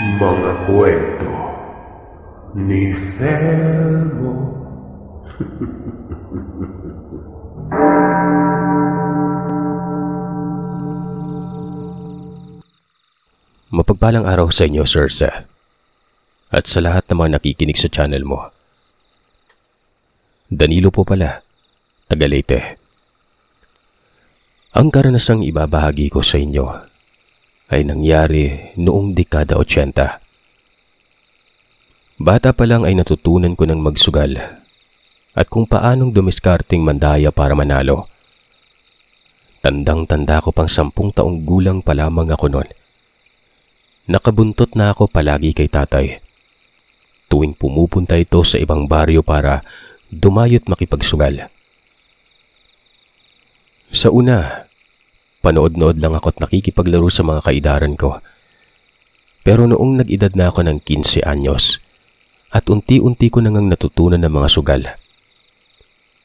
Mga kwento ni Felmo. Mapagpalang araw sa inyo, Sir Seth, at sa lahat ng mga nakikinig sa channel mo. Danilo po pala, taga Leyte. Ang karanasang ibabahagi ko sa inyo ay nangyari noong dekada 80. Bata pa lang ay natutunan ko ng magsugal at kung paanong dumiskarting mandaya para manalo. Tandang-tanda ko pang 10 taong gulang pa lamang ako noon. Nakabuntot na ako palagi kay tatay. Tuwing pumupunta ito sa ibang baryo para dumayo't makipagsugal. Sa una, panood-nood lang ako't nakikipaglaro sa mga kaidaran ko. Pero noong nag-edad na ako ng 15 anyos at unti-unti ko nangang natutunan ng mga sugal.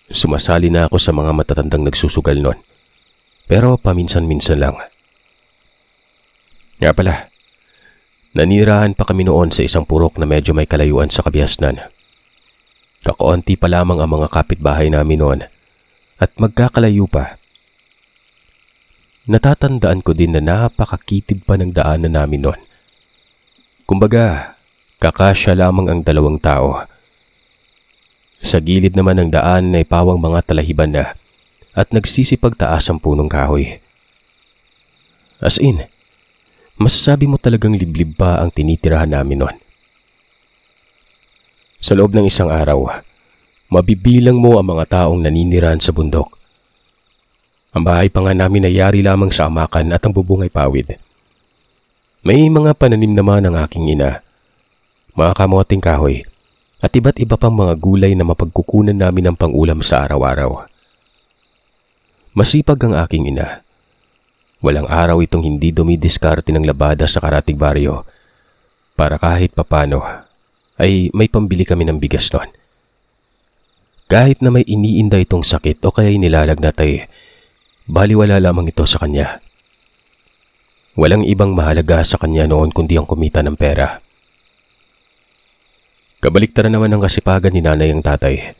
Sumasali na ako sa mga matatandang nagsusugal noon. Pero paminsan-minsan lang. Nga pala, nanirahan pa kami noon sa isang purok na medyo may kalayuan sa Kabiasnan. Kakaunti pa lamang ang mga kapitbahay namin noon at magkakalayo pa. Natatandaan ko din na napakakitid pa ng daanan namin noon. Kumbaga, kakasya lamang ang 2 tao. Sa gilid naman ng daan ay pawang mga talahiban na at nagsisipagtaas ang punong kahoy. As in, masasabi mo talagang liblib pa ang tinitirahan namin noon. Sa loob ng isang araw, mabibilang mo ang mga taong naninirahan sa bundok. Ang bahay pa nga namin ay yari lamang sa amakan at ang bubong ay pawid. May mga pananim naman ang aking ina, mga kamoting kahoy at iba't iba pang mga gulay na mapagkukunan namin ng pang-ulam sa araw-araw. Masipag ang aking ina. Walang araw itong hindi dumidiskarte ng labada sa karatig baryo para kahit papano ay may pambili kami ng bigas noon. Kahit na may iniinda itong sakit o kaya nilalagnat ay baliwala lamang ito sa kanya. Walang ibang mahalaga sa kanya noon kundi ang kumita ng pera. Kabaliktaran naman ng kasipagan ni nanay ang tatay.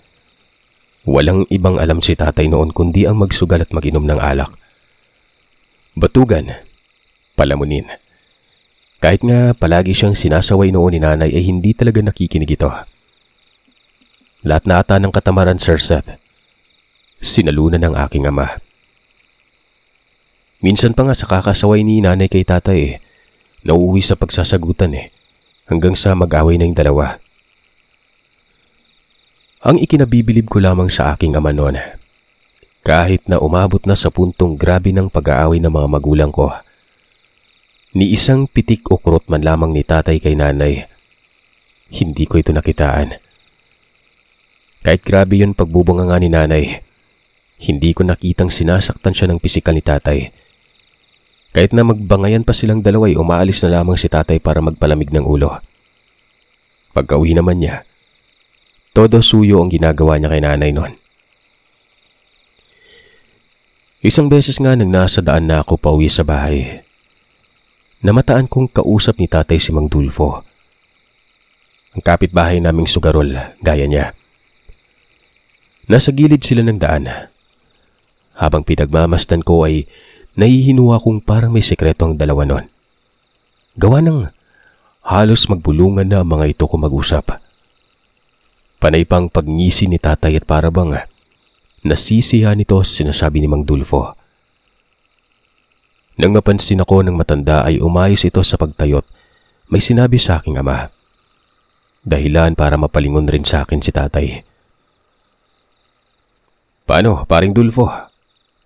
Walang ibang alam si tatay noon kundi ang magsugal at mag-inom ng alak. Batugan, palamunin. Kahit nga palagi siyang sinasaway noon ni nanay ay hindi talaga nakikinig ito. Lahat na ata ng katamaran, Sir Seth, sinalunan ng aking ama. Minsan pa nga sa kakasaway ni nanay kay tatay nauuwi sa pagsasagutan hanggang sa mag-away na yung dalawa. Ang ikinabibilib ko lamang sa aking ama noon, kahit na umabot na sa puntong grabe ng pag-aaway ng mga magulang ko, ni isang pitik o kurot man lamang ni tatay kay nanay, hindi ko ito nakitaan. Kahit grabe yun pagbubunga nga ni nanay, hindi ko nakitang sinasaktan siya ng pisikal ni tatay. Kahit na magbangayan pa silang dalawa ay umaalis na lamang si tatay para magpalamig ng ulo. Pagka-uwi naman niya, todo suyo ang ginagawa niya kay nanay noon. Isang beses nga nang nasa daan na ako pauwi sa bahay, namataan kong kausap ni tatay si Mang Dulfo. Ang kapitbahay naming sugarol, gaya niya. Nasa gilid sila ng daan. Habang pinagmamasdan ko ay nahihinuwa kong parang may sekreto ang dalawa noon. Gawa ng halos magbulungan na ang mga ito kung mag-usap. Panay pang pagngisi ni tatay at para bang nasisiyahan nito sinasabi ni Mang Dulfo. Nang mapansin ako ng matanda ay umayos ito sa pagtayot, may sinabi sa aking ama. Dahilan para mapalingon rin sa akin si tatay. Paano, paring Dulfo?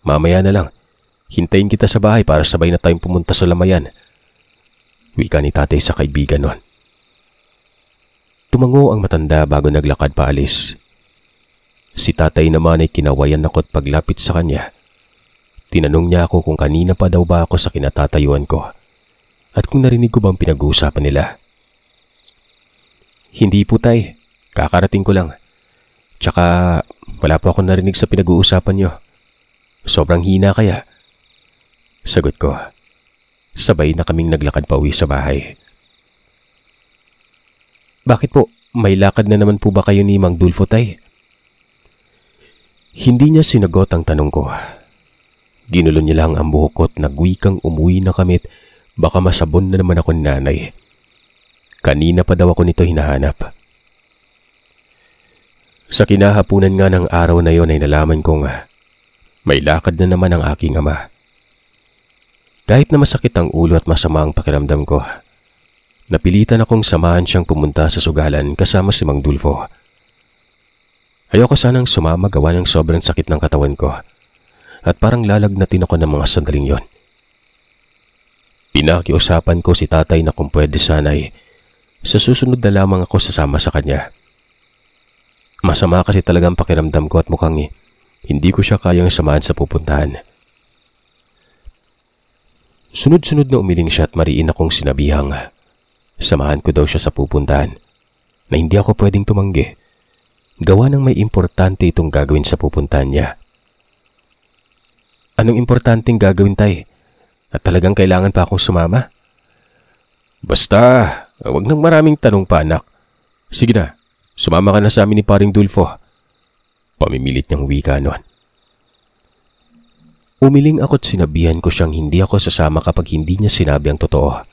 Mamaya na lang. Hintayin kita sa bahay para sabay na tayong pumunta sa Lamayan. Wika ni tatay sa kaibigan nun. Tumango ang matanda bago naglakad paalis. Si tatay naman ay kinawayan ako't paglapit sa kanya. Tinanong niya ako kung kanina pa daw ba ako sa kinatatayuan ko at kung narinig ko bang pinag-uusapan nila. Hindi po tay, kakarating ko lang. Tsaka wala po akong narinig sa pinag-uusapan niyo. Sobrang hina kaya? Sagot ko. Sabay na kaming naglakad pa uwi sa bahay. Bakit po? May lakad na naman po ba kayo ni Mang Dulfo, tay? Hindi niya sinagot ang tanong ko. Ginulo niya lang ang buhok ko't nagwikang umuwi na kami't baka masabon na naman ako ni nanay. Kanina pa daw ako nito hinahanap. Sa kinahapunan nga ng araw na yon ay nalaman kong may lakad na naman ang aking ama. Kahit na masakit ang ulo at masama ang pakiramdam ko, napilitan akong samahan siyang pumunta sa sugalan kasama si Mang Dulfo. Ayoko sanang sumama gawa ng sobrang sakit ng katawan ko at parang lalagnatin ako ng mga sandaling yon. Pinakiusapan ko si tatay na kung pwede sana'y sa susunod na lamang ako sasama sa kanya. Masama kasi talagang pakiramdam ko at mukhang hindi ko siya kayang samahan sa pupuntahan. Sunod-sunod na umiling siya at mariin akong sinabihang samahan ko daw siya sa pupuntahan na hindi ako pwedeng tumanggi. Gawa ng may importante itong gagawin sa pupuntahan niya. Anong importanteng gagawin, tay? At talagang kailangan pa akong sumama? Basta, wag nang maraming tanong pa, anak. Sige na, sumama ka na sa amin ni Paring Dulfo. Pamimilit niyang wika noon. Umiling ako't sinabihan ko siyang hindi ako sasama kapag hindi niya sinabi ang totoo.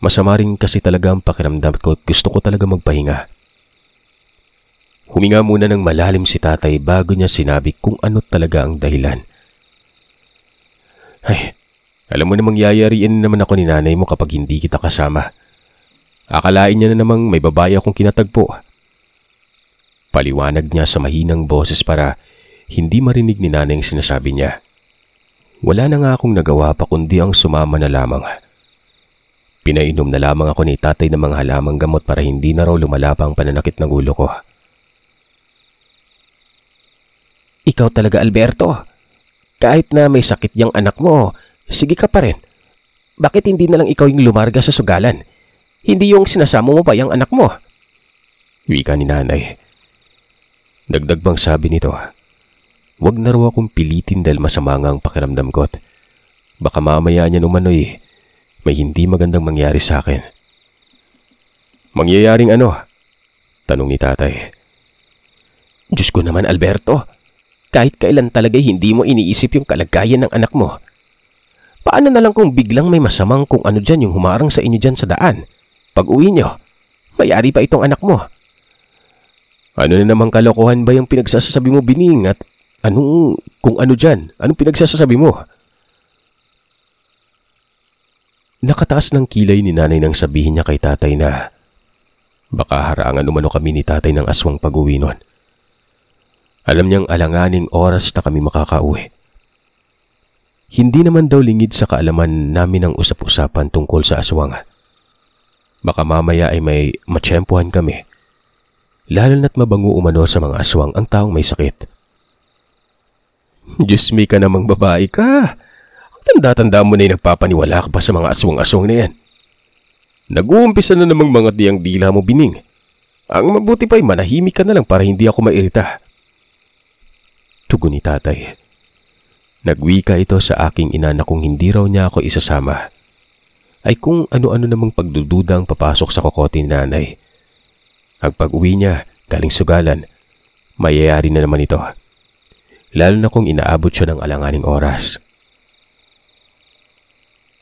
Masama rin kasi talaga ang pakiramdam ko at gusto ko talaga magpahinga. Huminga muna ng malalim si tatay bago niya sinabi kung ano talaga ang dahilan. Ay, alam mo namang yayariin naman ako ni nanay mo kapag hindi kita kasama. Akalain niya na namang may babae akong kinatagpo. Paliwanag niya sa mahinang boses para hindi marinig ni nanay ang sinasabi niya. Wala na nga akong nagawa pa kundi ang sumama na lamang. Pinainom na lamang ako ni tatay ng mga halamang gamot para hindi na raw lumala pa ang pananakit ng ulo ko. Ikaw talaga, Alberto. Kahit na may sakit yung anak mo, sige ka pa rin. Bakit hindi na lang ikaw yung lumarga sa sugalan? Hindi yung sinasama mo pa yung anak mo? Wika ni nanay. Dagdag bang sabi nito, wag na raw akong pilitin dahil masama nga ang pakiramdam ko. Baka mamaya niya umano'y may hindi magandang mangyari sa akin. Mangyayaring ano? Tanong ni tatay. Diyos ko naman, Alberto. Kahit kailan talaga hindi mo iniisip yung kalagayan ng anak mo. Paano na lang kung biglang may masamang kung ano dyan yung humarang sa inyo dyan sa daan? Pag uwi nyo, mayari pa itong anak mo. Ano na namang kalokohan ba yung pinagsasabi mo, Bining? At anong, kung ano dyan? Anong pinagsasabi mo? Nakataas ng kilay ni nanay nang sabihin niya kay tatay na baka harangan umano kami ni tatay ng aswang pag-uwi nun. Alam niyang alanganing oras na kami makakauwi. Hindi naman daw lingid sa kaalaman namin ang usap-usapan tungkol sa aswang. Baka mamaya ay may matsyempohan kami. Lalo na't mabango umano sa mga aswang ang taong may sakit. Diyos me ka namang babae ka. Tanda-tanda mo na yung nagpapaniwala ka pa sa mga aswang-aswang na yan. Nag-uumpisa na namang mga diyang dila mo, Bining. Ang mabuti pa'y manahimik ka na lang para hindi ako mairita. Tugon ni tatay. Nagwika ito sa aking ina na kung hindi raw niya ako isasama, ay kung ano-ano namang pagdududa ang papasok sa kokote ni nanay. Ang pag-uwi niya, galing sugalan, mayayari na naman ito. Lalo na kung inaabot siya ng alanganing oras.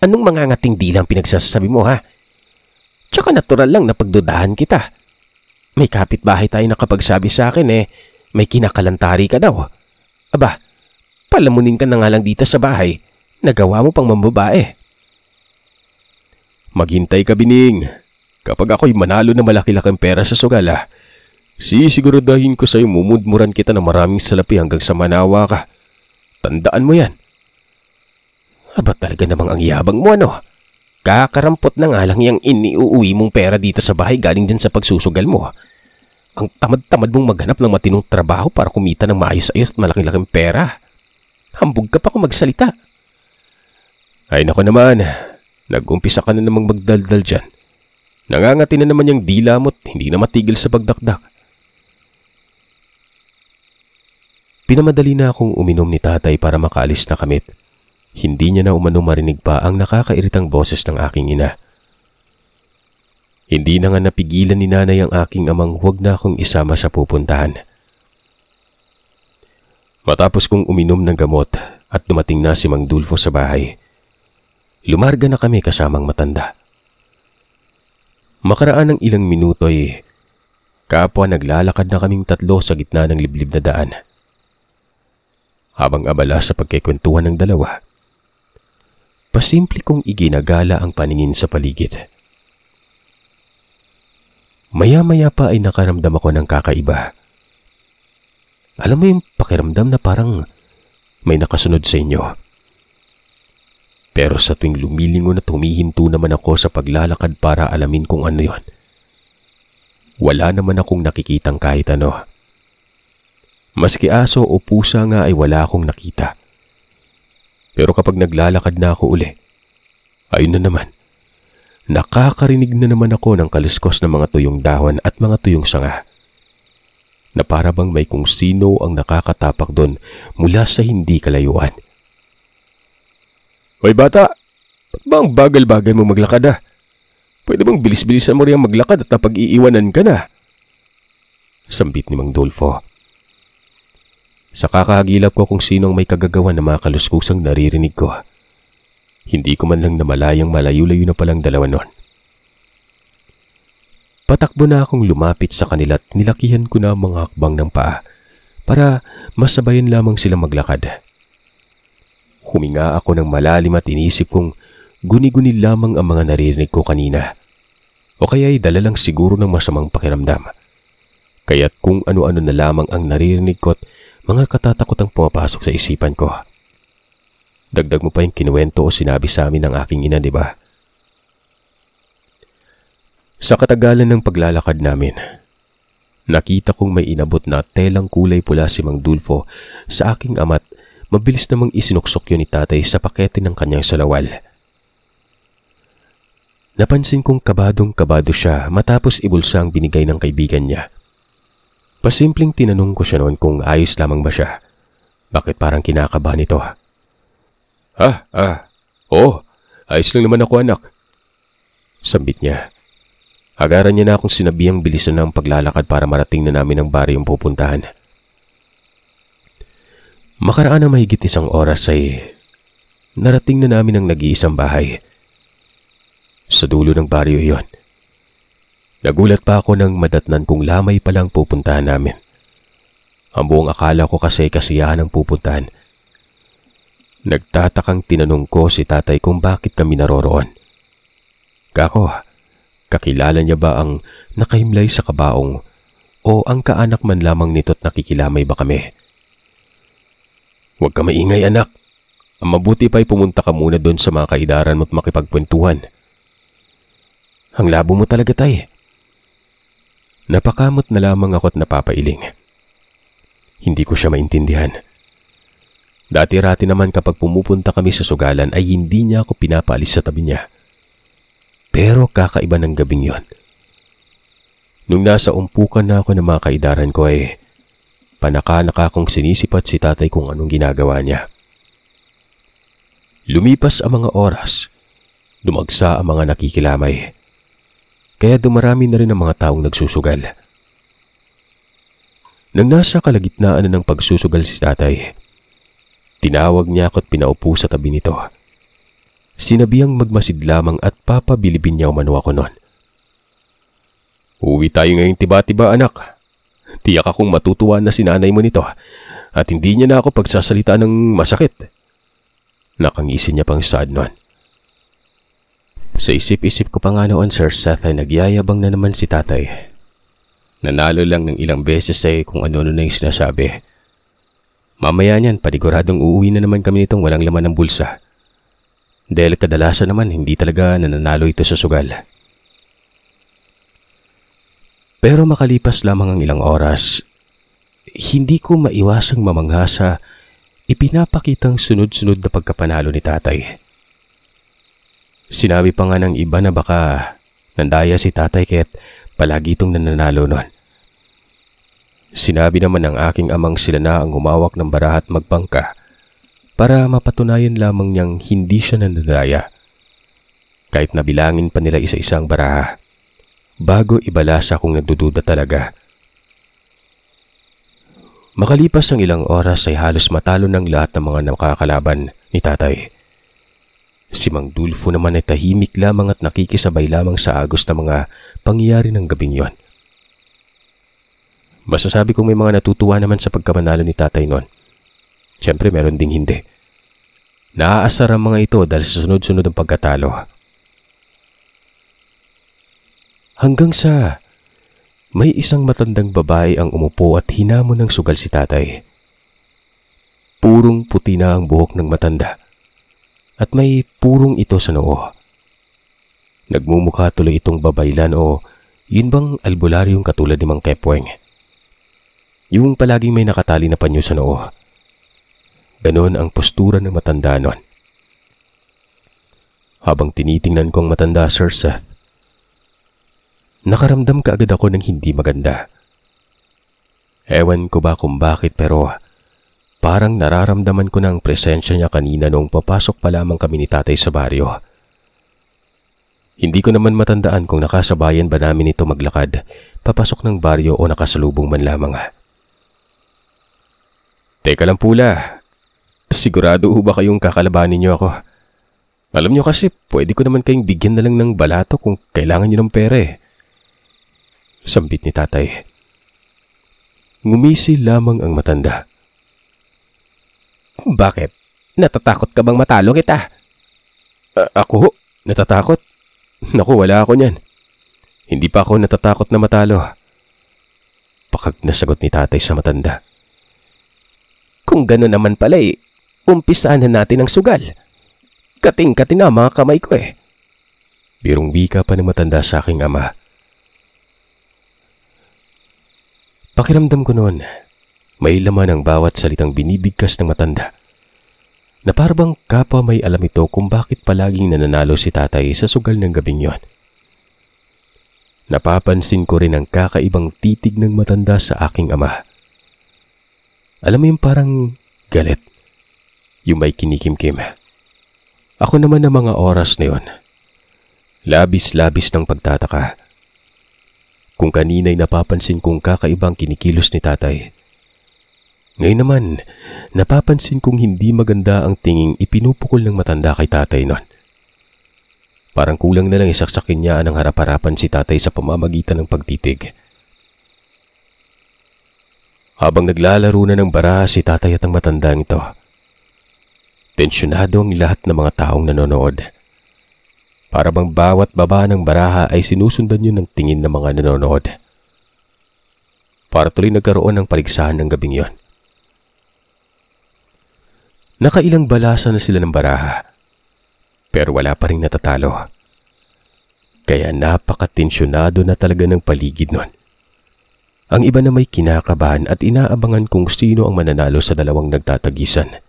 Anong mga ngating dilang pinagsasabi mo, ha? Tsaka natural lang na pagdudahan kita. May kapitbahay tayo na kapagsabi sa akin may kinakalantari ka daw. Aba, palamunin ka na nga lang dito sa bahay. Nagawa mo pang mambabae. Maghintay ka, Bining. Kapag ako'y manalo na malaki-laking pera sa sugala, sisiguraduhin ko sa'yo mumudmuran kita ng maraming salapi hanggang sa manawa ka. Tandaan mo yan. Aba talaga namang ang yabang mo, ano? Kakarampot na nga lang yung iniuuwi mong pera dito sa bahay galing dyan sa pagsusugal mo. Ang tamad-tamad mong maghanap ng matinong trabaho para kumita ng maayos-ayos at malaking-laking pera. Hambog ka pa kung magsalita. Ay nako naman, nag-umpisa ka na namang magdaldal dyan. Nangangati na naman yung dila mo't hindi na matigil sa pagdakdak. Pinamadali na akong uminom ni tatay para makaalis na kamit. Hindi niya na umano marinig pa ang nakakairitang boses ng aking ina. Hindi na nga napigilan ni nanay ang aking amang huwag na akong isama sa pupuntahan. Matapos kong uminom ng gamot at dumating na si Mang Dulfo sa bahay, lumarga na kami kasamang matanda. Makaraan ng ilang minuto ay kapwa naglalakad na kaming tatlo sa gitna ng liblib na daan. Habang abala sa pagkikwentuhan ng dalawa, pasimple kong iginagala ang paningin sa paligid. Maya-maya pa ay nakaramdam ako ng kakaiba. Alam mo yung pakiramdam na parang may nakasunod sa inyo. Pero sa tuwing lumilingon at humihinto naman ako sa paglalakad para alamin kung ano yon, wala naman akong nakikitang kahit ano. Maski aso o pusa nga ay wala akong nakita. Pero kapag naglalakad na ako uli, ayun na naman, nakakarinig na naman ako ng kaluskos ng mga tuyong dahon at mga tuyong sanga, na para bang may kung sino ang nakakatapak doon mula sa hindi kalayuan. Hoy bata, ba't ba ang bagal-bagal mo maglakad ah? Pwede bang bilis-bilisan mo riyang maglakad at napag-iiwanan ka na? Sambit ni Mang Dulfo. Sa kakahagilap ko kung sino ang may kagagawa na mga kaluskusang naririnig ko, hindi ko man lang namalayang malayo-layo na palang dalawa nun. Patakbo na akong lumapit sa kanila at nilakihan ko na ang mga hakbang ng paa para masabayan lamang sila maglakad. Huminga ako ng malalim at inisip kong guni-guni lamang ang mga naririnig ko kanina, o kaya ay dala lang siguro ng masamang pakiramdam. Kaya't kung ano-ano na lamang ang naririnig ko at mga katatakotang pumapasok sa isipan ko. Dagdag mo pa yung kinuwento o sinabi sa amin ng aking ina, di ba? Sa katagalan ng paglalakad namin, nakita kong may inabot na telang kulay pula si Mang Dulfo sa aking ama't mabilis namang isinuksok yun ni tatay sa pakete ng kanyang salawal. Napansin kong kabadong-kabado siya matapos ibulsa ang binigay ng kaibigan niya. Pasimpleng tinanong ko siya noon kung ayos lamang ba siya. Bakit parang kinakabahan ito? Oo, ayos lang naman ako anak. Sambit niya. Agaran niya na akong sinabihang bilisan ng paglalakad para marating na namin ang baryong pupuntahan. Makaraan ng mahigit 1 oras ay narating na namin ang nag-iisang bahay. Sa dulo ng baryo iyon. Nagulat pa ako nang madatnan kung lamay palang pupuntahan namin. Ang buong akala ko kasi kasiyahan ang pupuntahan. Nagtatakang tinanong ko si tatay kung bakit kami naroroon. Kako, kakilala niya ba ang nakahimlay sa kabaong o ang kaanak man lamang nito't nakikilamay ba kami? Huwag ka maingay anak. Ang mabuti pa'y pumunta ka muna doon sa mga kaidaran mo't makipagkwentuhan. Ang labo mo talaga tay. Napakamot na lamang ako't napapailing. Hindi ko siya maintindihan. Dati-rati naman kapag pumupunta kami sa sugalan ay hindi niya ako pinapaalis sa tabi niya. Pero kakaiba ng gabing yon. Nung nasa umpukan na ako ng mga kaidaran ko ay panaka-naka kong sinisipat si tatay kung anong ginagawa niya. Lumipas ang mga oras, dumagsa ang mga nakikilamay. Kaya dumarami na rin ang mga taong nagsusugal. Nang nasa kalagitnaan na ng pagsusugal si tatay, tinawag niya ako at pinaupo sa tabi nito. Sinabihang magmasid lamang at papabilibin niya umano ako noon. Uwi tayo ngayong tiba-tiba anak. Tiyak akong matutuwa na si nanay mo nito at hindi niya na ako pagsasalita ng masakit. Nakangisi niya pang saad noon. Sa isip-isip ko pa nga noon, Sir Seth, ay nagyayabang na naman si tatay. Nanalo lang ng ilang beses ay kung ano-ano na yung sinasabi. Mamaya niyan, paniguradong uuwi na naman kami nitong walang laman ng bulsa. Dahil kadalasan naman, hindi talaga nananalo ito sa sugal. Pero makalipas lamang ang ilang oras, hindi ko maiwasang mamangha sa ipinapakitang sunod-sunod na pagkapanalo ni tatay. Sinabi pa nga ng iba na baka nandaya si tatay kaya't palagi itong nananalo noon. Sinabi naman ng aking amang sila na ang humawak ng baraha at magbangka para mapatunayan lamang niyang hindi siya nanadaya. Kahit nabilangin pa nila isa-isang baraha, bago ibalasa kung nagdududa talaga. Makalipas ang ilang oras ay halos matalo ng lahat ng mga nakakalaban ni tatay. Si Mang Dulfo naman ay tahimik lamang at nakikisabay lamang sa agos na mga pangyayari ng gabing yon. Masasabi kong may mga natutuwa naman sa pagkamanalo ni tatay noon. Siyempre meron ding hindi. Naaasar ang mga ito dahil sa sunod-sunod ang pagkatalo. Hanggang sa may isang matandang babae ang umupo at hinamon ng sugal si tatay. Purong puti na ang buhok ng matanda at may purong ito sa noo. Nagmumukha tuloy itong babaylan o yun bang albularyong katulad ni Mang Kepweng. Yung palaging may nakatali na panyo sa noo. Ganon ang postura ng matanda nun. Habang tinitingnan kong matanda, Sir Seth, nakaramdam kaagad ako ng hindi maganda. Ewan ko ba kung bakit pero parang nararamdaman ko na ang presensya niya kanina noong papasok pa lamang kami ni tatay sa baryo. Hindi ko naman matandaan kung nakasabayan ba namin ito maglakad papasok ng baryo o nakasalubong man lamang. Teka lang pula, sigurado ba kayong kakalabanin niyo ako? Alam niyo kasi pwede ko naman kayong bigyan na lang ng balato kung kailangan niyo ng pera eh. Sambit ni tatay. Ngumisi lamang ang matanda. Bakit? Natatakot ka bang matalo kita? Ako? Natatakot? Naku, wala ako niyan. Hindi pa ako natatakot na matalo. Pakag nasagot ni tatay sa matanda. Kung gano'n naman pala umpisahan na natin ang sugal. Kating-kating na mga kamay ko eh. Birong wika pa ng matanda sa aking ama. Pakiramdam ko noon, may laman ang bawat salitang binibigkas ng matanda. Na parang kapwa may alam ito kung bakit palaging nananalo si tatay sa sugal ng gabing yon. Napapansin ko rin ang kakaibang titig ng matanda sa aking ama. Alam mo yung parang galit, yung may kinikimkim. Ako naman ng mga oras na yon, labis-labis ng pagtataka. Kung kanina'y napapansin kong kakaibang kinikilos ni tatay, ngayon naman napapansin kong hindi maganda ang tinging ipinupukol ng matanda kay tatay nun. Parang kulang na lang isaksakin niya ang harap-harapan si tatay sa pamamagitan ng pagtitig. Habang naglalaro na ng baraha si tatay at ang matandang ito, tensyonado ang lahat ng mga taong nanonood. Para bang bawat baba ng baraha ay sinusundan yun ng tingin ng mga nanonood. Para tuloy nagkaroon ng paligsahan ng gabing yon. Nakailang balasa na sila ng baraha, pero wala pa rin natatalo. Kaya napakatensyonado na talaga ng paligid nun. Ang iba na may kinakabahan at inaabangan kung sino ang mananalo sa dalawang nagtatagisan.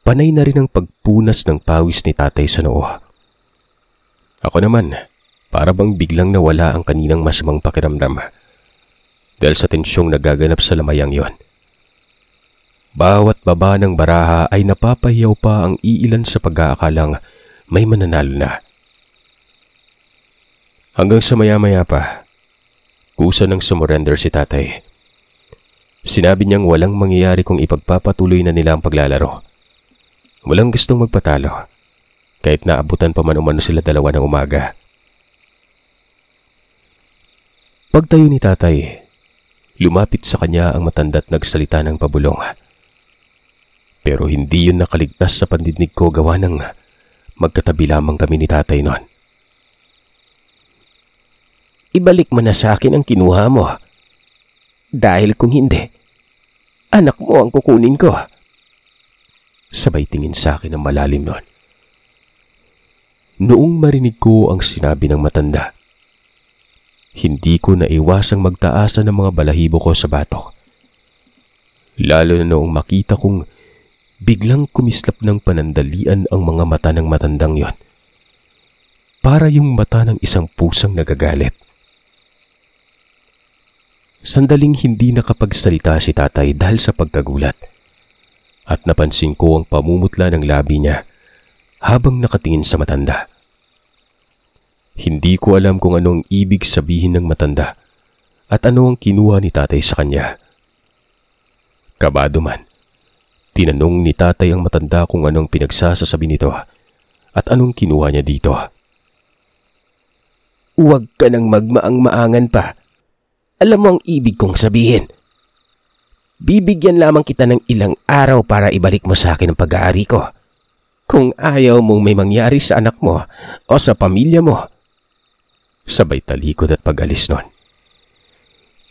Panay na rin ang pagpunas ng pawis ni tatay sa noo. Ako naman, para bang biglang nawala ang kaninang masamang pakiramdam dahil sa tensyong nagaganap sa lamayang yon. Bawat baba ng baraha ay napapahiyaw pa ang iilan sa pag-aakalang may mananalo na. Hanggang sa maya-maya pa, kusa nang sumurrender si tatay. Sinabi niyang walang mangyayari kung ipagpapatuloy na nila ang paglalaro. Walang gustong magpatalo, kahit naabutan pa man umano sila dalawa ng umaga. Pagtayo ni tatay, lumapit sa kanya ang matanda at nagsalita ng pabulong. Pero hindi yun nakaligtas sa pandinig ko gawa ng magkatabi lamang kami ni tatay noon. Ibalik mo na sa akin ang kinuha mo. Dahil kung hindi, anak mo ang kukunin ko. Sabay tingin sa akin ng malalim noon. Noong marinig ko ang sinabi ng matanda, hindi ko naiwasang magtaasan ng mga balahibo ko sa batok. Lalo na noong makita kong biglang kumislap ng panandalian ang mga mata ng matandang yon. Para yung mata ng isang pusang nagagalit. Sandaling hindi nakapagsalita si tatay dahil sa pagkagulat. At napansin ko ang pamumutla ng labi niya habang nakatingin sa matanda. Hindi ko alam kung anong ibig sabihin ng matanda at ano ang kinuha ni tatay sa kanya. Kabado man, tinanong ni tatay ang matanda kung anong pinagsasasabi nito at anong kinuha niya dito. Huwag ka nang magmaang-maangan pa. Alam mo ang ibig kong sabihin. Bibigyan lamang kita ng ilang araw para ibalik mo sa akin ang pag-aari ko. Kung ayaw mong may mangyari sa anak mo o sa pamilya mo. Sabay talikod at pag-alis nun.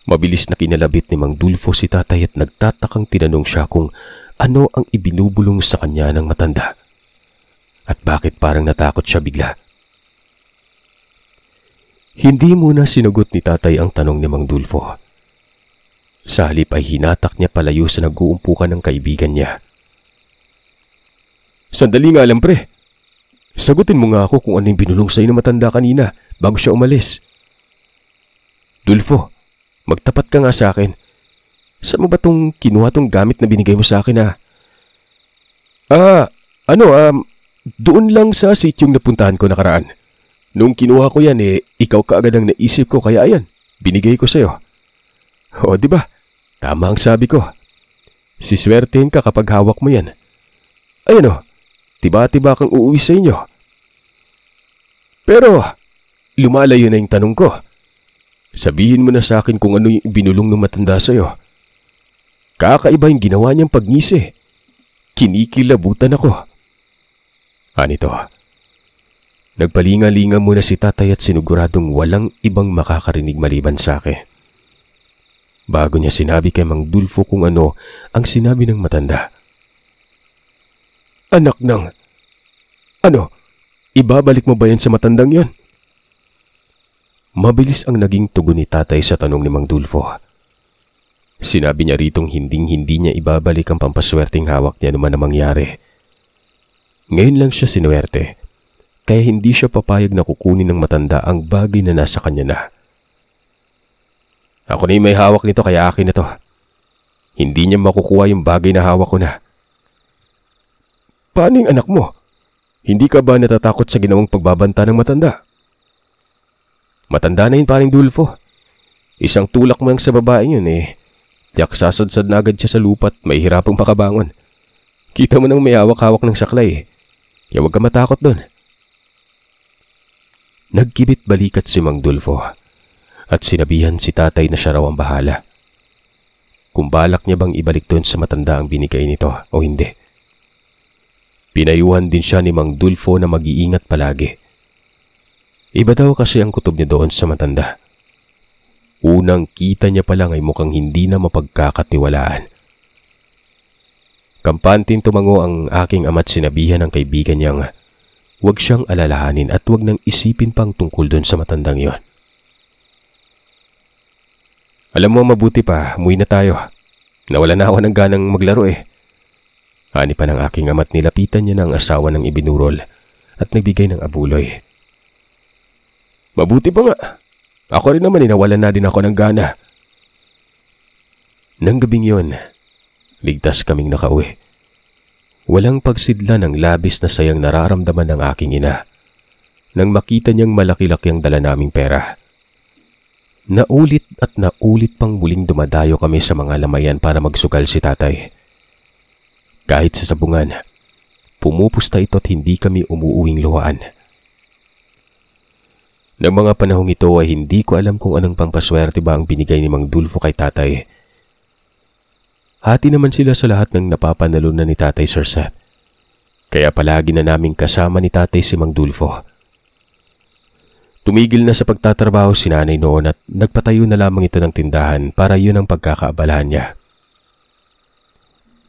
Mabilis na kinalabit ni Mang Dulfo si tatay at nagtatakang tinanong siya kung ano ang ibinubulong sa kanya ng matanda. At bakit parang natakot siya bigla. Hindi muna sinagot ni tatay ang tanong ni Mang Dulfo. Sa halip ay hinatak niya palayo sa nag-uumpukan ng kaibigan niya. Sandali nga lang pre. Sagutin mo nga ako kung ano yung binulong sa'yo ng matanda kanina bago siya umalis. Dulfo, magtapat ka nga sa akin. Saan mo ba tong kinuha tong gamit na binigay mo sa akin doon lang sa sityong napuntahan ko nakaraan. Nung kinuha ko yan ikaw kaagad ang naisip ko kaya ayan, binigay ko sa'yo. O diba, tama ang sabi ko. Siswertehin ka kapag hawak mo yan. Ayan tiba-tiba kang uuwi sa inyo. Pero, lumalayo na yung tanong ko. Sabihin mo na sa akin kung ano yung binulong ng matanda sa'yo. Kakaiba yung ginawa niyang pagngisi. Kinikilabutan ako. Anito, nagpalinga-linga muna si tatay at siniguradong walang ibang makakarinig maliban sa akin. Bago niya sinabi kay Mang Dulfo kung ano ang sinabi ng matanda. Anak ng... ibabalik mo ba yan sa matandang yan? Mabilis ang naging tugon ni tatay sa tanong ni Mang Dulfo. Sinabi niya ritong hinding-hindi niya ibabalik ang pampaswerteng hawak niya naman na mangyari. Ngayon lang siya sinuwerte, kaya hindi siya papayag na kukunin ng matanda ang bagay na nasa kanya na. Ako na yung may hawak nito kaya akin na to. Hindi niya makukuha yung bagay na hawak ko na. Paano yung anak mo? Hindi ka ba natatakot sa ginawang pagbabanta ng matanda? Matanda na yun paring Dulfo. Isang tulak mo lang sa babaeng yun tiyak sasadsad na agad siya sa lupa at may hirapang makabangon. Kita mo nang may hawak-hawak ng saklay kaya huwag ka matakot doon. Nagkibit balikat si Mang Dulfo at sinabihan si tatay na siya raw ang bahala. Kung balak niya bang ibalik doon sa matanda ang binigay nito o hindi. Pinayuhan din siya ni Mang Dulfo na mag-iingat palagi. Iba daw kasi ang kutob niya doon sa matanda. Unang kita niya pa lang ay mukhang hindi na mapagkakatiwalaan. Kampanting tumango ang aking ama't sinabihan ng kaibigan niyang huwag siyang alalahanin at huwag nang isipin pang tungkol doon sa matandang yon. Alam mo mabuti pa, umuwi na tayo. Nawala na ako ng ganang maglaro Ani pa ng aking ama't nilapitan niya ng asawa ng ibinurol at nagbigay ng abuloy. Mabuti pa nga. Ako rin naman nawalan na din ako ng gana. Nang gabing yon, ligtas kaming nakauwi. Walang pagsidla ng labis na sayang nararamdaman ng aking ina nang makita niyang malaki-laki ang dala naming pera. Naulit at naulit pang muling dumadayo kami sa mga lamayan para magsugal si tatay. Kahit sa sabungan, pumupusta ito at hindi kami umuuwing luhaan. Nang mga panahong ito ay hindi ko alam kung anong pampaswerte ba ang binigay ni Mang Dulfo kay tatay. Hati naman sila sa lahat ng napapanalunan ni Tatay Sir Seth. Kaya palagi na naming kasama ni tatay si Mang Dulfo. Tumigil na sa pagtatrabaho si nanay noon at nagpatayo na lamang ito ng tindahan para yun ang pagkakaabalahan niya.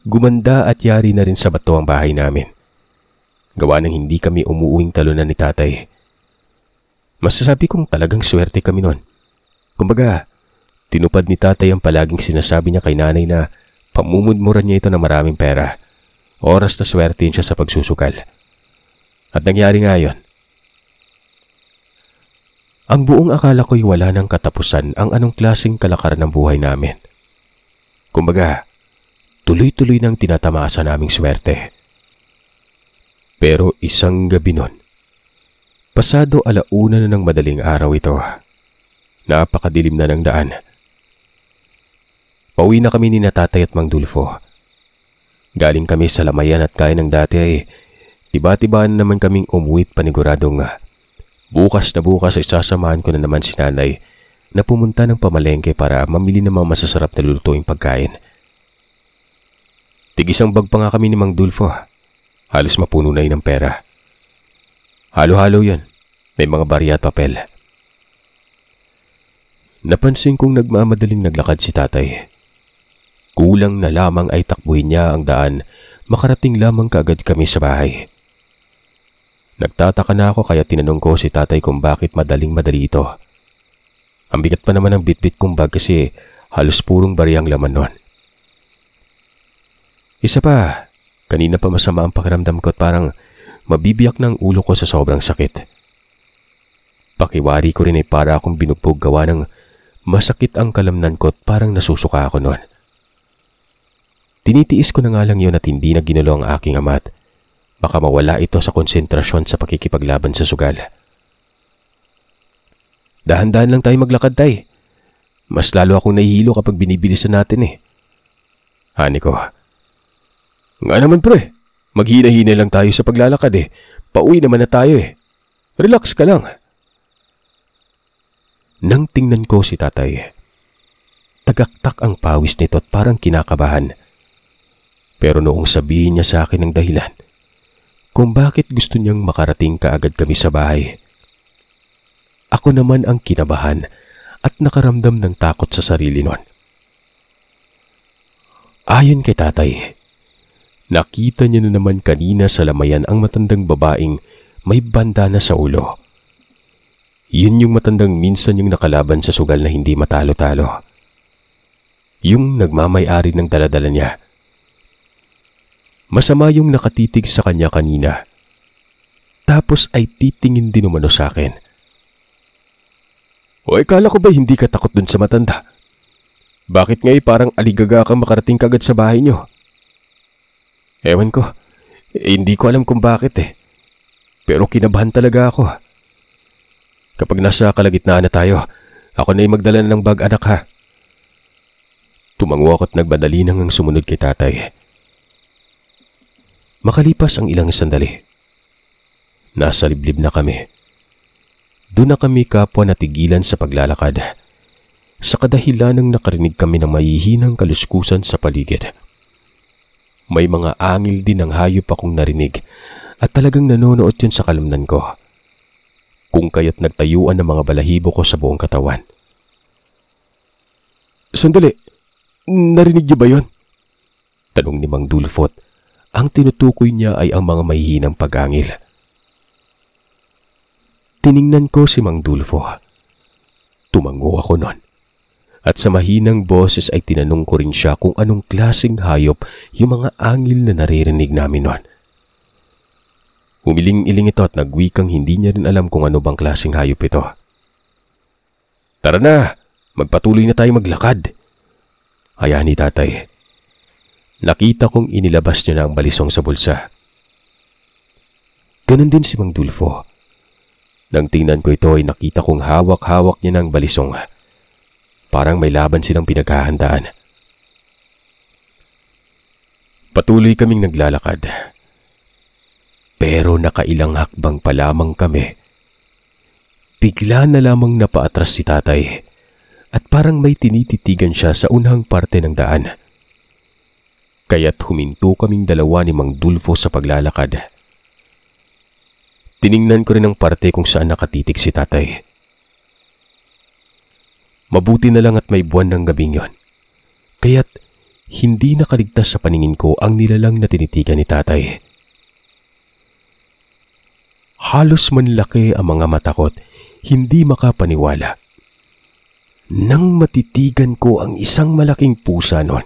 Gumanda at yari na rin sa bato ang bahay namin. Gawa ng hindi kami umuuwing talunan ni tatay. Masasabi kong talagang swerte kami noon. Kumbaga, tinupad ni tatay ang palaging sinasabi niya kay nanay na pamumudmuran niya ito ng maraming pera. Oras na swertein siya sa pagsusukal. At nangyari nga yun. Ang buong akala ko'y wala ng katapusan ang anong klaseng kalakaran ng buhay namin. Kumbaga, tuloy-tuloy nang tinatamasa naming swerte. Pero isang gabi nun, Pasado 1:00 na ng madaling araw ito. Napakadilim na ng daan. Pauwi na kami ni Tatay at Mang Dulfo. Galing kami sa lamayan at kaya ng dati ay tiba-tibaan naman kaming umuwit paniguradong bukas na bukas ay sasamahan ko na naman si Nanay na pumunta ng pamalengke para mamili ng mga masasarap na lulutuing pagkain. Tig-isang bag pa nga kami ni Mang Dulfo. Halos mapuno na yun ng pera. Halo-halo yan. May mga barya at papel. Napansin kong nagmamadaling naglakad si Tatay. Kulang na lamang ay takbuhin niya ang daan, makarating lamang kaagad kami sa bahay. Nagtataka na ako kaya tinanong ko si Tatay kung bakit madaling-madali ito. Ang bigat pa naman ng bitbit kong bag kasi halos purong bariyang laman nun. Isa pa, kanina pa masama ang pakiramdam ko at parang mabibiyak ng ulo ko sa sobrang sakit. Pakiwari ko rin ay para akong binugbog gawa ng masakit ang kalamnan ko at parang nasusuka ako noon. Tinitiis ko na nga lang yun at hindi na ginulo ang aking ama at baka mawala ito sa konsentrasyon sa pakikipaglaban sa sugal. Dahan-dahan lang tayo maglakad, Tay. Mas lalo akong nahihilo kapag binibilisan natin eh. Hani ko. Nga naman pre, maghina-hina lang tayo sa paglalakad eh. Pauwi naman na tayo eh. Relax ka lang. Nang tingnan ko si Tatay, tagaktak ang pawis nito at parang kinakabahan. Pero noong sabihin niya sa akin ang dahilan kung bakit gusto niyang makarating kaagad kami sa bahay, ako naman ang kinabahan at nakaramdam ng takot sa sarili nun. Ayon kay Tatay, nakita niya na naman kanina sa lamayan ang matandang babaeng may bandana sa ulo. Yun yung matandang minsan yung nakalaban sa sugal na hindi matalo-talo. Yung nagmamay-ari ng daladala niya. Masama yung nakatitig sa kanya kanina. Tapos ay titingin din umano sa akin. O kala ko ba hindi ka takot dun sa matanda? Bakit ngayon parang aligaga kang makarating kagad sa bahay niyo? Ewan ko. Hindi ko alam kung bakit eh. Pero kinabahan talaga ako. Kapag nasa kalagitnaan na tayo, ako na yung magdala ng bag, anak ha. Tumango ako at nagmadali nang ang sumunod kay Tatay. Makalipas ang ilang sandali, nasa liblib na kami. Doon na kami kapwa natigilan sa paglalakad. Sa kadahilan ng nakarinig kami ng mahihinang kaluskusan sa paligid. May mga angil din ng hayop akong narinig at talagang nanonood yun sa kalamnan ko. Kung kaya't nagtayuan ng mga balahibo ko sa buong katawan. Sandali, narinig niyo ba yun? Tanong ni Mang Dulfo. Ang tinutukoy niya ay ang mga mahihinang pag-angil. Tiningnan ko si Mang Dulfo. Tumango ako nun. At sa mahinang boses ay tinanong ko rin siya kung anong klaseng hayop yung mga angil na naririnig namin nun. Humiling-iling ito at nagwikang hindi niya rin alam kung ano bang klaseng hayop ito. Tara na, magpatuloy na tayo maglakad. Hayaan ni Tatay. Nakita kong inilabas niya na ang balisong sa bulsa. Ganon din si Mang Dulfo. Nang tingnan ko ito ay nakita kong hawak-hawak niya ng balisong. Parang may laban silang pinaghahandaan. Patuloy kaming naglalakad. Pero nakailang hakbang pa lamang kami. Bigla na lamang napaatras si Tatay at parang may tinititigan siya sa unang parte ng daan. Kaya't huminto kaming dalawa ni Mang Dulfo sa paglalakad. Tiningnan ko rin ang parte kung saan nakatitig si Tatay. Mabuti na lang at may buwan ng gabing yon. Kaya't hindi nakaligtas sa paningin ko ang nilalang na tinitigan ni Tatay. Halos manlaki ang mga mata ko at hindi makapaniwala. Nang matitigan ko ang isang malaking pusa nun,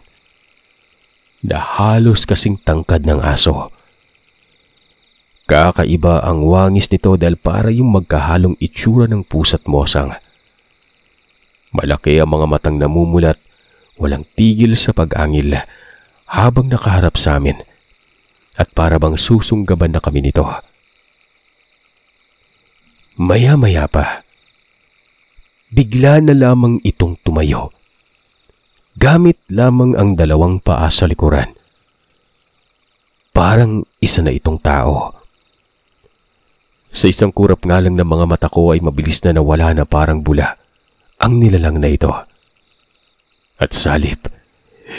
na halos kasing tangkad ng aso. Kakaiba ang wangis nito dahil para yung magkahalong itsura ng pusa't mosang. Malaki ang mga matang namumulat, walang tigil sa pag-angil habang nakaharap sa amin at para bang susunggaban na kami nito. Maya-maya pa, bigla na lamang itong tumayo. Gamit lamang ang dalawang paa sa likuran. Parang isa na itong tao. Sa isang kurap nga lang ng mga mata ko ay mabilis na nawala na parang bula ang nilalang na ito. At salip,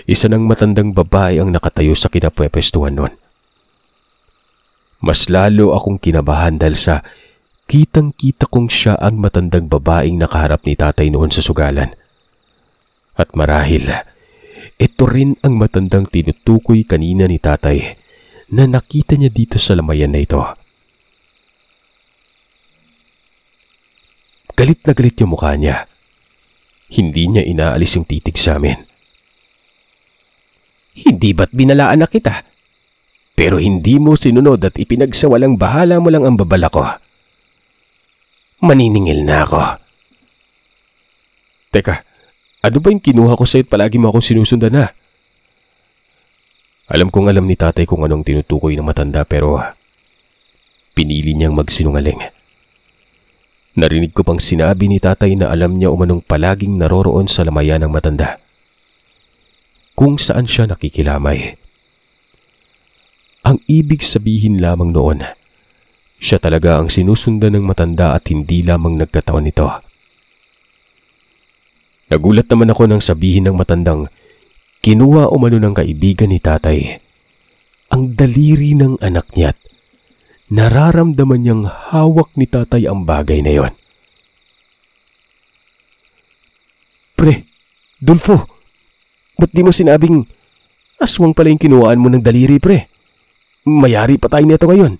isa ng matandang babae ang nakatayo sa kinapwepestuhan nun. Mas lalo akong kinabahan dahil sa kitang-kita kong siya ang matandang babaeng nakaharap ni tatay noon sa sugalan. At marahil, ito rin ang matandang tinutukoy kanina ni tatay na nakita niya dito sa lamayan na ito. Galit na galit yung mukha niya. Hindi niya inaalis yung titig sa amin. Hindi ba't binalaan na kita? Pero hindi mo sinunod at ipinagsawalang bahala mo lang ang babala ko. Maniningil na ako. Teka, ano ba yung kinuha ko sa'yo at palagi mo akong sinusundan na? Alam kong alam ni tatay kung anong tinutukoy ng matanda pero pinili niyang magsinungaling. Narinig ko pang sinabi ni tatay na alam niya umanong palaging naroroon sa lamayan ng matanda, kung saan siya nakikilamay. Ang ibig sabihin lamang noon, siya talaga ang sinusundan ng matanda at hindi lamang nagkataon nito. Nagulat naman ako nang sabihin ng matandang kinuha umano ng kaibigan ni tatay ang daliri ng anak niya. Nararamdaman niyang hawak ni tatay ang bagay na yon. Pre, Dulfo, ba't di mo sinabing aswang pala yung kinuhaan mo ng daliri, pre? Mayari pa tayo nito ngayon.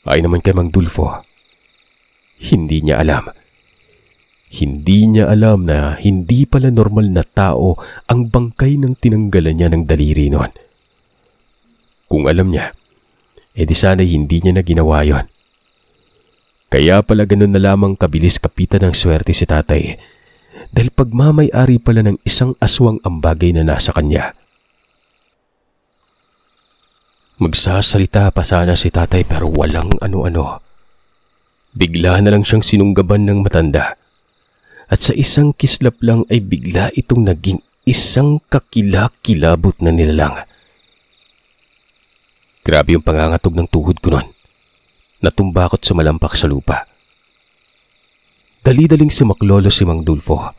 Ay naman kay Mang Dulfo, hindi niya alam. Hindi niya alam na hindi pala normal na tao ang bangkay ng tinanggalan niya ng daliri noon. Kung alam niya, di sana'y hindi niya na ginawa yon. Kaya pala ganun na lamang kabilis kapitan ng swerte si tatay dahil pagmamay-ari pala ng isang aswang ang bagay na nasa kanya. Magsasalita pa sana si tatay pero walang ano-ano. Bigla na lang siyang sinunggaban ng matanda at sa isang kislap lang ay bigla itong naging isang kakilakilabot na nilalang. Grabe yung pangangatog ng tuhod ko nun. Natumbakot sumalampak sa lupa. Dali-daling sumaklolo si Mang Dulfo.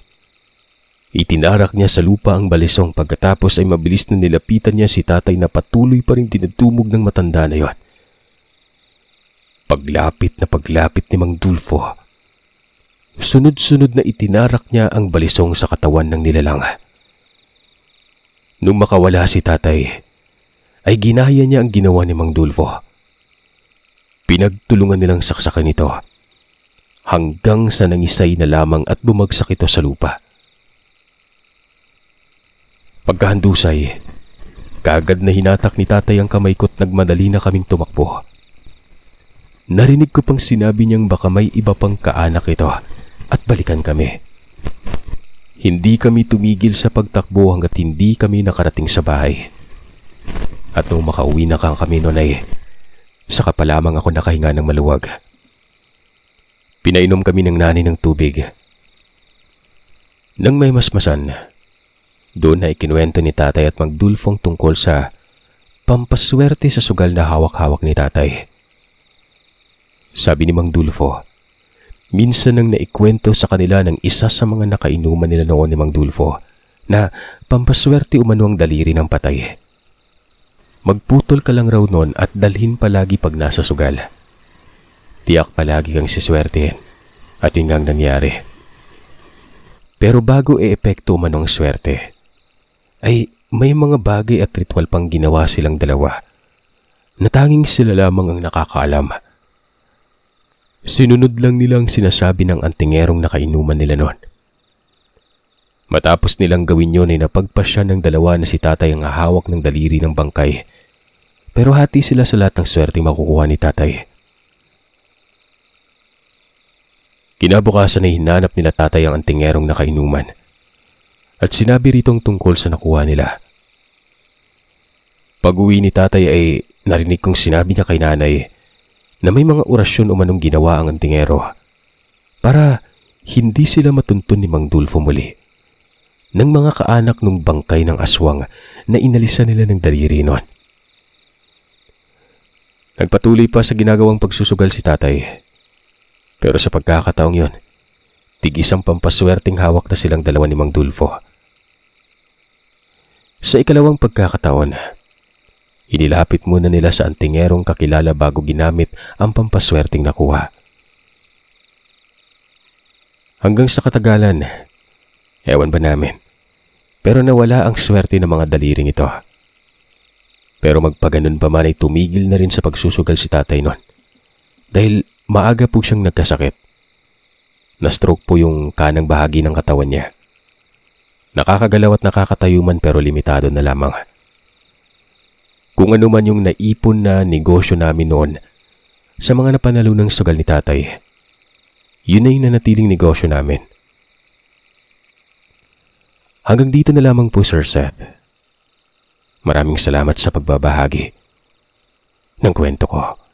Itinarak niya sa lupa ang balisong pagkatapos ay mabilis na nilapitan niya si tatay na patuloy pa rin tinutubog ng matanda na yon. Paglapit ni Mang Dulfo, sunod-sunod na itinarak niya ang balisong sa katawan ng nilalang. Nung makawala si tatay, ay ginaya niya ang ginawa ni Mang Dulfo. Pinagtulungan nilang saksakan ito hanggang sa nangisay na lamang at bumagsak ito sa lupa. Pagkahandusay, kagad na hinatak ni tatay ang kamay ko't nagmadali na kaming tumakbo. Narinig ko pang sinabi niyang baka may iba pang kaanak ito at balikan kami. Hindi kami tumigil sa pagtakbo hanggat hindi kami nakarating sa bahay. At nung makauwi na kami noon ay saka pa lamang ako nakahinga ng maluwag. Pinainom kami ng nanay ng tubig. Nang may masmasan, doon na ikinuwento ni tatay at Mang Dulfong tungkol sa pampaswerte sa sugal na hawak-hawak ni tatay. Sabi ni Mang Dulfo, minsan nang naikwento sa kanila ng isa sa mga nakainuman nila noon ni Mang Dulfo na pampaswerte umano ang daliri ng patay. Magputol ka lang raw noon at dalhin palagi pag nasa sugal. Tiyak palagi kang siswertehin at yun ang nangyari. Pero bago e-epekto man ang swerte, ay may mga bagay at ritual pang ginawa silang dalawa na tanging sila lamang ang nakakaalam. Sinunod lang nilang sinasabi ng antingerong nakainuman nila noon. Matapos nilang gawin yun ay napagpasya ng dalawa na si tatay ang hahawak ng daliri ng bangkay. Pero hati sila sa lahat ng swerte makukuha ni tatay. Kinabukasan ay hinanap nila tatay ang antingerong nakainuman at sinabi ritong tungkol sa nakuha nila. Pag-uwi ni tatay ay narinig kong sinabi niya kay nanay na may mga orasyon umanong ginawa ang antingero para hindi sila matuntun ni Mang Dulfo muli ng mga kaanak nung bangkay ng aswang na inalisan nila ng daliri noon. Nagpatuloy pa sa ginagawang pagsusugal si tatay. Pero sa pagkakataong yon, tig-isang pampaswerteng hawak na silang dalawa ni Mang Dulfo. Sa ikalawang pagkakataon, inilapit muna nila sa antingerong kakilala bago ginamit ang pampaswerteng nakuha. Hanggang sa katagalan, ewan ba namin, pero nawala ang swerte ng mga daliring ito. Pero magpaganon pa man ay tumigil na rin sa pagsusugal si tatay nun. Dahil maaga po siyang nagkasakit. Na-stroke po yung kanang bahagi ng katawan niya. Nakakagalaw at nakakatayo man pero limitado na lamang. Kung ano man yung naipon na negosyo namin noon sa mga napanalunang sugal ni tatay, yun ay nanatiling negosyo namin. Hanggang dito na lamang po, Sir Seth. Maraming salamat sa pagbabahagi ng kwento ko.